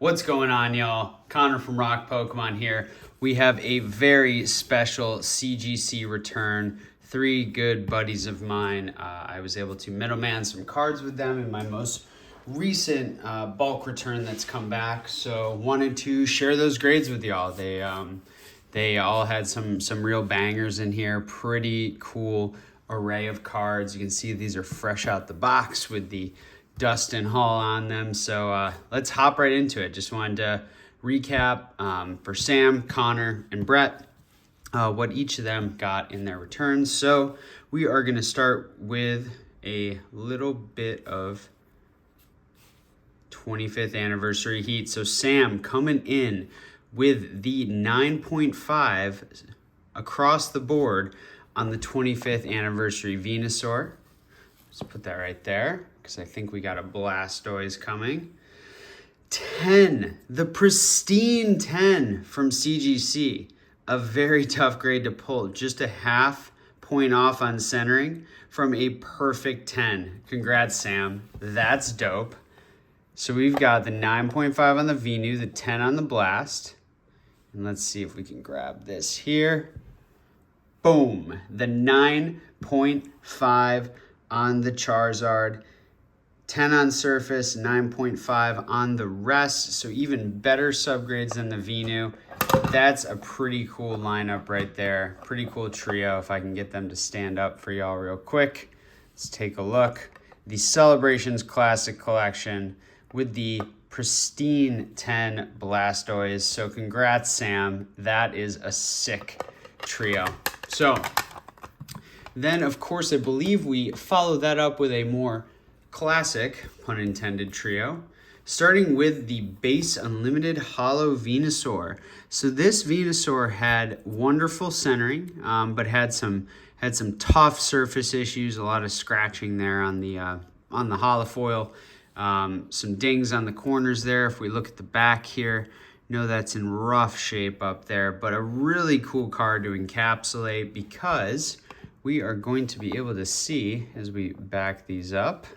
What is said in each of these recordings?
What's going on, y'all? Connor from Rock Pokemon here. We have a very special CGC return. 3 good buddies of mine. I was able to middleman some cards with them in my most recent bulk return that's come back. So wanted to share those grades with y'all. They all had some real bangers in here. Pretty cool array of cards. You can see these are fresh out the box with the dust and haul on them. So let's hop right into it. Just wanted to recap for Sam, Connor, and Brett what each of them got in their returns. So we are going to start with a little bit of 25th anniversary heat. So Sam coming in with the 9.5 across the board on the 25th anniversary Venusaur. Let's put that right there because I think we got a Blastoise coming. 10, the pristine 10 from CGC. A very tough grade to pull. Just a half point off on centering from a perfect 10. Congrats, Sam. That's dope. So we've got the 9.5 on the Venu, the 10 on the Blast. And let's see if we can grab this here. Boom. The 9.5 on the Charizard. 10 on Surface, 9.5 on the rest. So even better subgrades than the Venu. That's a pretty cool lineup right there. Pretty cool trio. If I can get them to stand up for y'all real quick. Let's take a look. The Celebrations Classic Collection with the pristine 10 Blastoise. So congrats, Sam. That is a sick trio. So then, of course, I believe we follow that up with a more classic, pun intended, trio, starting with the base unlimited holo Venusaur. So this Venusaur had wonderful centering, but had some tough surface issues, a lot of scratching there on the holofoil, some dings on the corners there. If we look at the back here, know that's in rough shape up there, but a really cool card to encapsulate because we are going to be able to see as we back these up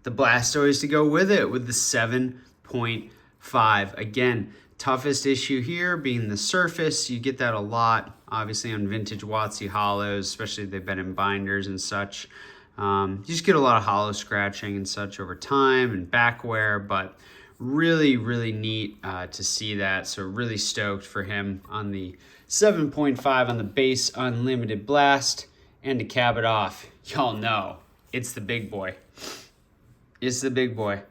the Blastoise to go with it with the 7.5. Again, toughest issue here being the surface. You get that a lot, obviously, on vintage WotC holos, especially if they've been in binders and such. You just get a lot of holo scratching and such over time and back wear, but really, really neat to see that. So really stoked for him on the 7.5 on the base unlimited Blast. And to cap it off, y'all know it's the big boy. It's the big boy.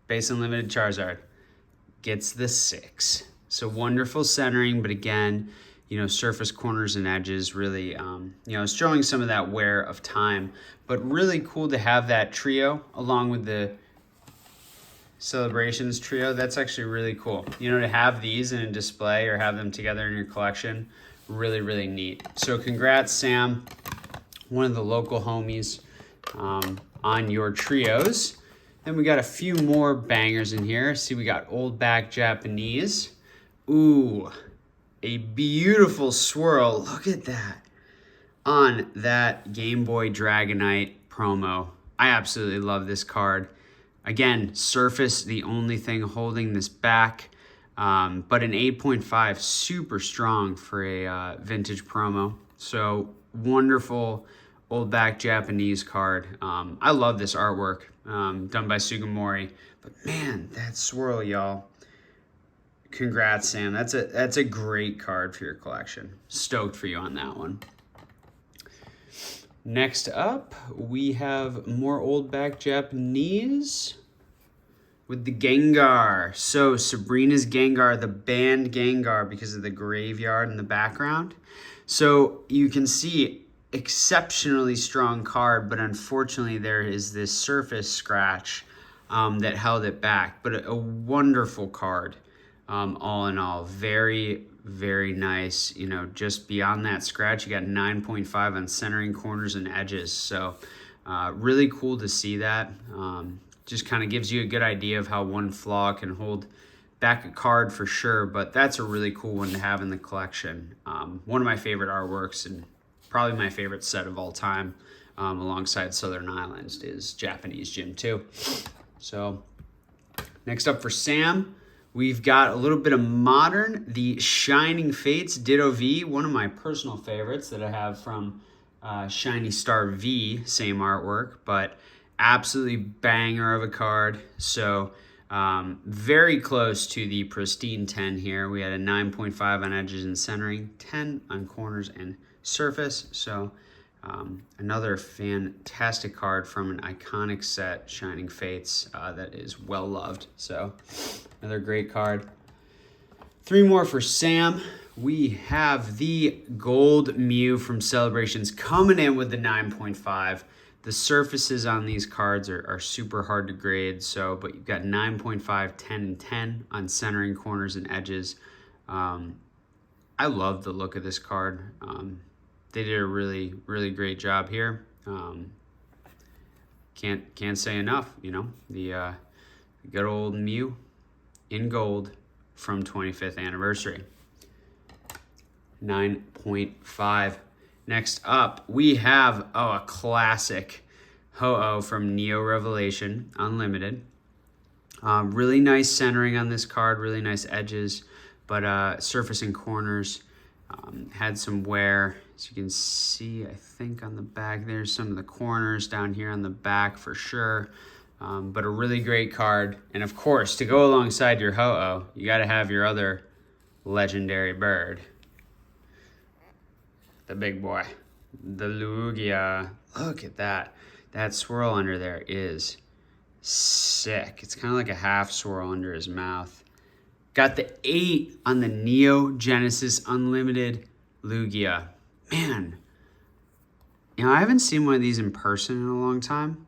Base unlimited Charizard gets the 6. So wonderful centering, but again, surface corners and edges really, it's showing some of that wear of time, but really cool to have that trio along with the Celebrations trio. That's actually really cool. To have these in a display or have them together in your collection, really, really neat. So congrats, Sam, one of the local homies, on your trios. Then we got a few more bangers in here. See, we got Old Back Japanese. Ooh, a beautiful swirl. Look at that. On that Game Boy Dragonite promo. I absolutely love this card. Again, surface, the only thing holding this back. But an 8.5, super strong for a vintage promo. So wonderful Old Back Japanese card. I love this artwork done by Sugimori. But man, that swirl, y'all. Congrats, Sam. That's a great card for your collection. Stoked for you on that one. Next up, we have more Old Back Japanese with the Gengar. So Sabrina's Gengar, the banned Gengar because of the graveyard in the background. So you can see exceptionally strong card, but unfortunately there is this surface scratch that held it back. But a wonderful card, all in all. Very, very nice. Just beyond that scratch, you got 9.5 on centering, corners, and edges. So really cool to see that. Just kind of gives you a good idea of how one flaw can hold back a card for sure, but that's a really cool one to have in the collection. One of my favorite artworks and probably my favorite set of all time alongside Southern Islands is Japanese gym too. So next up for Sam, we've got a little bit of modern, the Shining Fates Ditto V, one of my personal favorites that I have from Shiny Star V, same artwork, but absolutely banger of a card. So very close to the pristine 10 here. We had a 9.5 on edges and centering, 10 on corners and surface. So another fantastic card from an iconic set, Shining Fates, that is well loved. So another great card. 3 more for Sam. We have the Gold Mew from Celebrations coming in with the 9.5. The surfaces on these cards are super hard to grade, but you've got 9.5, 10, and 10 on centering, corners, and edges. I love the look of this card. They did a really, really great job here. Can't say enough, the good old Mew in gold from 25th anniversary. 9.5. Next up, we have a classic Ho-Oh from Neo Revelation Unlimited. Really nice centering on this card, really nice edges, but surface and corners had some wear. As you can see, I think on the back there's some of the corners down here on the back for sure. But a really great card. And of course, to go alongside your Ho-Oh, you got to have your other legendary bird. The big boy, the Lugia. Look at that. That swirl under there is sick. It's kind of like a half swirl under his mouth. Got the 8 on the Neo Genesis Unlimited Lugia. Man, I haven't seen one of these in person in a long time.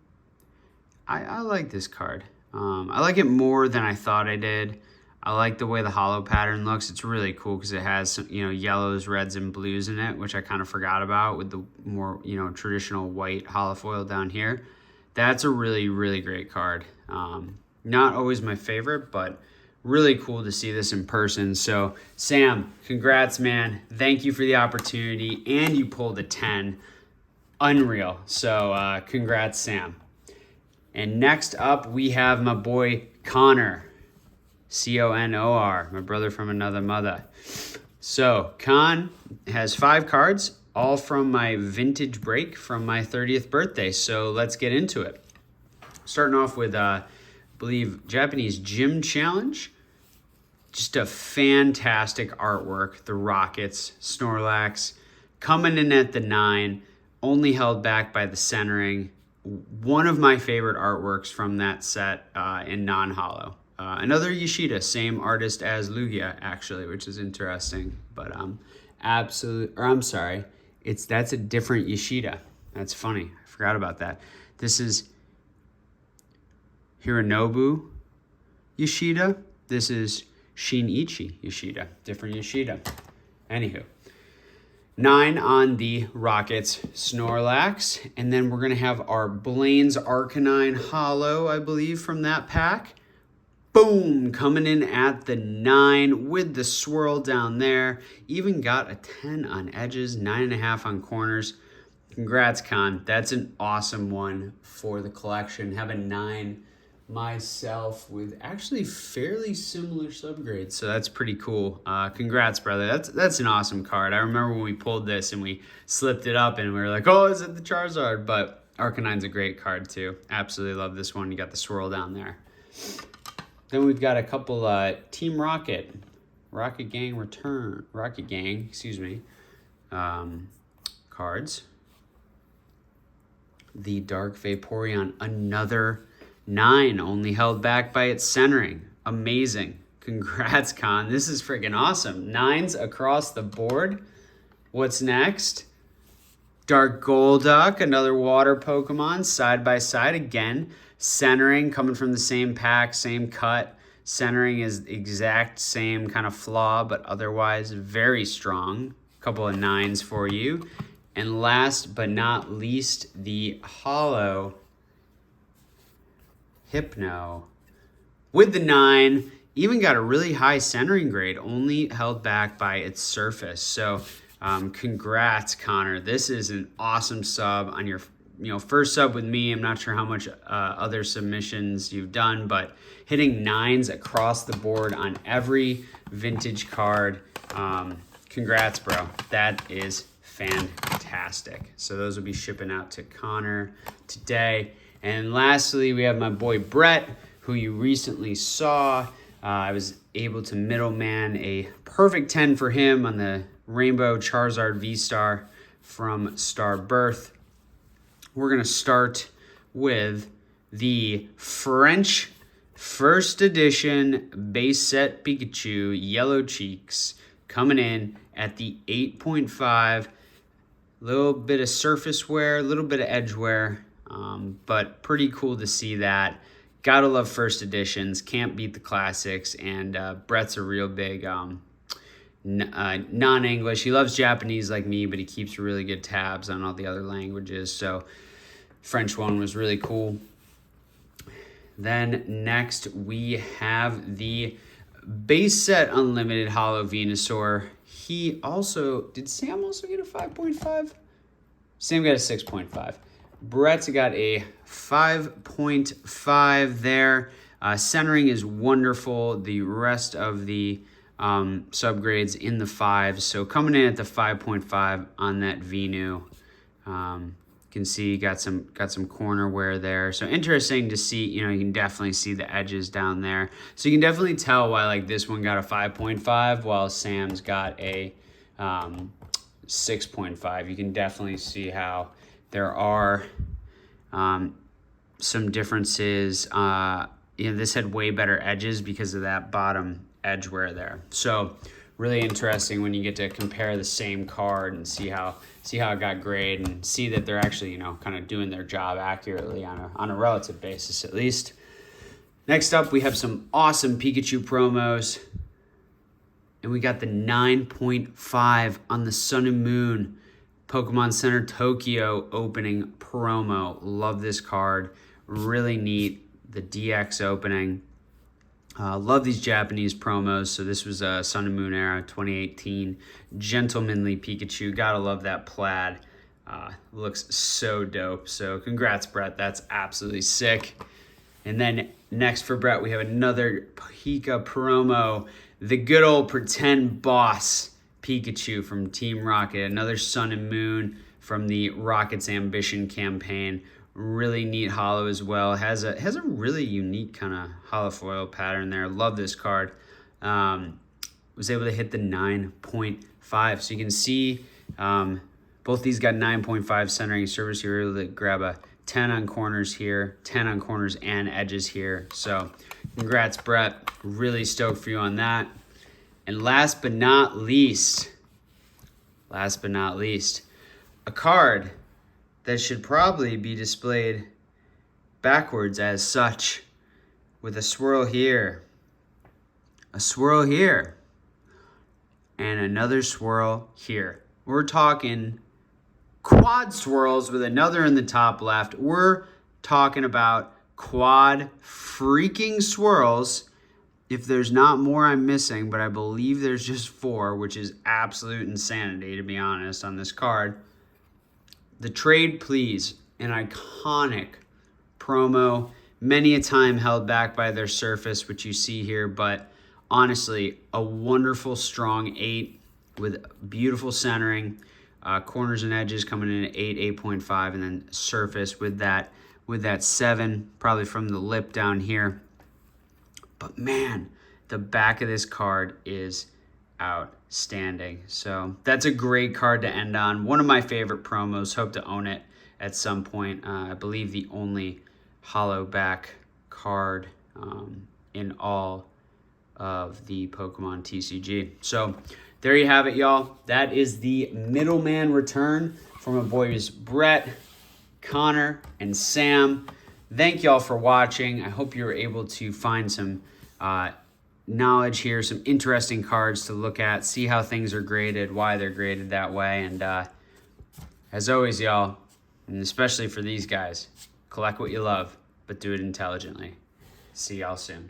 I like this card. I like it more than I thought I did. I like the way the hollow pattern looks. It's really cool because it has some, yellows, reds, and blues in it, which I kind of forgot about with the more, traditional white hollow foil down here. That's a really, really great card. Not always my favorite, but really cool to see this in person. So, Sam, congrats, man. Thank you for the opportunity, and you pulled a 10. Unreal. So, congrats, Sam. And next up, we have my boy, Conor. Conor, my brother from another mother. So, Con has 5 cards, all from my vintage break from my 30th birthday. So, let's get into it. Starting off with, I believe, Japanese Gym Challenge. Just a fantastic artwork. The Rockets, Snorlax, coming in at the 9, only held back by the centering. One of my favorite artworks from that set in non-hollow. Another Yoshida, same artist as Lugia, actually, which is interesting. But that's a different Yoshida. That's funny. I forgot about that. This is Hironobu Yoshida. This is Shinichi Yoshida. Different Yoshida. Anywho. 9 on the Rockets Snorlax. And then we're going to have our Blaine's Arcanine Hollow, I believe, from that pack. Boom, coming in at the 9 with the swirl down there. Even got a 10 on edges, 9.5 on corners. Congrats, Con. That's an awesome one for the collection. Have a 9 myself with actually fairly similar subgrades, so that's pretty cool. Congrats, brother. That's an awesome card. I remember when we pulled this and we slipped it up and we were like, oh, is it the Charizard? But Arcanine's a great card too. Absolutely love this one. You got the swirl down there. Then we've got a couple Team Rocket Gang, cards. The Dark Vaporeon, another 9, only held back by its centering. Amazing. Congrats, Con. This is freaking awesome. 9s across the board. What's next? Dark Golduck, another water Pokemon, side by side again. Centering, coming from the same pack, same cut. Centering is exact same kind of flaw, but otherwise very strong. A couple of 9s for you. And last but not least, the Hollow Hypno with the 9. Even got a really high centering grade, only held back by its surface. So congrats, Conor. This is an awesome sub on your first sub with me. I'm not sure how much other submissions you've done, but hitting 9s across the board on every vintage card. Congrats, bro. That is fantastic. So those will be shipping out to Connor today. And lastly, we have my boy Brett, who you recently saw. I was able to middleman a perfect 10 for him on the Rainbow Charizard V-Star from Star Birth. We're going to start with the French first edition base set Pikachu Yellow Cheeks, coming in at the 8.5. Little bit of surface wear, a little bit of edge wear, but pretty cool to see that. Gotta love first editions, can't beat the classics, and Brett's a real big non-English. He loves Japanese like me, but he keeps really good tabs on all the other languages, so French one was really cool. Then next we have the base set Unlimited Holo Venusaur. He also, did Sam also get a 5.5? Sam got a 6.5. Brett's got a 5.5 there. Centering is wonderful. The rest of the subgrades in the 5s. So coming in at the 5.5 on that Venu. You can see got some corner wear there. So interesting to see, you can definitely see the edges down there. So you can definitely tell why like this one got a 5.5 while Sam's got a 6.5. You can definitely see how there are some differences. This had way better edges because of that bottom edge wear there. So really interesting when you get to compare the same card and see how it got graded and see that they're actually, kind of doing their job accurately on a relative basis at least. Next up, we have some awesome Pikachu promos. And we got the 9.5 on the Sun and Moon Pokemon Center Tokyo opening promo. Love this card. Really neat. The DX opening. Love these Japanese promos. So this was a Sun and Moon era, 2018. Gentlemanly Pikachu. Gotta love that plaid. Looks so dope. So congrats, Brett. That's absolutely sick. And then next for Brett, we have another Pika promo. The good old pretend boss Pikachu from Team Rocket. Another Sun and Moon from the Rocket's Ambition campaign. Really neat holo as well. Has a really unique kind of holofoil pattern there. Love this card. Was able to hit the 9.5. So you can see both these got 9.5 centering surface. You're able to grab a 10 on corners here, 10 on corners and edges here. So congrats, Brett. Really stoked for you on that. And last but not least, a card that should probably be displayed backwards as such, with a swirl here, a swirl here, and another swirl here. We're talking quad swirls with another in the top left. We're talking about quad freaking swirls. If there's not more, I'm missing, but I believe there's just 4, which is absolute insanity, to be honest, on this card. The Trade Please, an iconic promo, many a time held back by their surface, which you see here, but honestly, a wonderful, strong 8 with beautiful centering, corners and edges coming in at 8, 8.5, and then surface with that 7, probably from the lip down here. But man, the back of this card is outstanding. So that's a great card to end on. One of my favorite promos. Hope to own it at some point. I believe the only hollow back card in all of the Pokemon TCG. So there you have it, y'all. That is the Middleman return from my boys Brett, Connor, and Sam. Thank y'all for watching. I hope you were able to find some knowledge here, some interesting cards to look at, see how things are graded, why they're graded that way. And as always, y'all, and especially for these guys, collect what you love, but do it intelligently. See y'all soon.